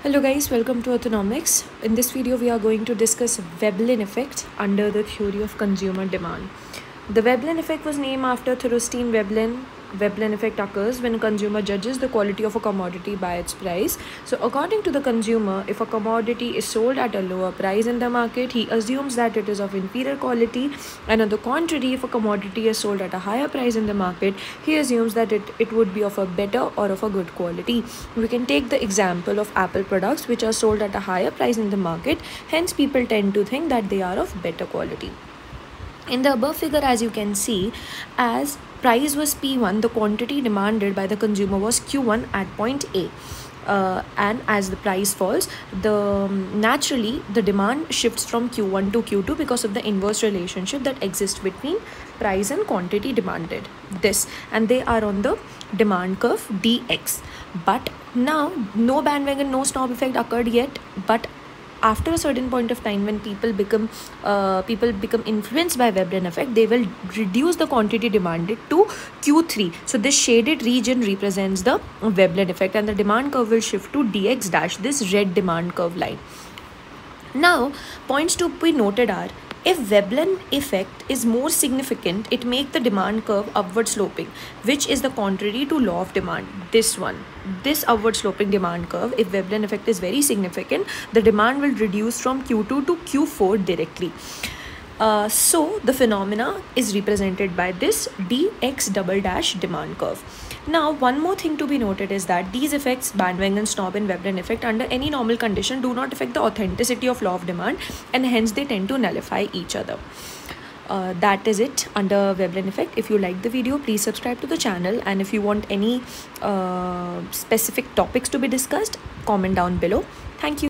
Hello guys, welcome to Autonomics. In this video, we are going to discuss Veblen effect under the theory of consumer demand. The Veblen effect was named after Thorstein Veblen. Veblen effect occurs when a consumer judges the quality of a commodity by its price. So according to the consumer, if a commodity is sold at a lower price in the market, he assumes that it is of inferior quality, and on the contrary, if a commodity is sold at a higher price in the market, he assumes that it would be of a better or of a good quality. We can take the example of Apple products which are sold at a higher price in the market, hence people tend to think that they are of better quality. In the above figure, as you can see, as price was P1, the quantity demanded by the consumer was Q1 at point A. And as the price falls, naturally the demand shifts from Q1 to Q2 because of the inverse relationship that exists between price and quantity demanded. And they are on the demand curve dx. But now no bandwagon, no snob effect occurred yet, but after a certain point of time, when people become influenced by Veblen effect, they will reduce the quantity demanded to Q3. So this shaded region represents the Veblen effect, and the demand curve will shift to dx dash, this red demand curve line. Now, points to be noted are: if Veblen effect is more significant, it makes the demand curve upward sloping, which is the contrary to law of demand. This upward sloping demand curve, if Veblen effect is very significant, the demand will reduce from Q2 to Q4 directly. So the phenomena is represented by this dx double dash demand curve. Now, one more thing to be noted is that these effects, bandwagon, snob and Veblen effect, under any normal condition do not affect the authenticity of law of demand, and hence they tend to nullify each other. That is it under Veblen effect. If you like the video, please subscribe to the channel, and if you want any specific topics to be discussed, comment down below. Thank you.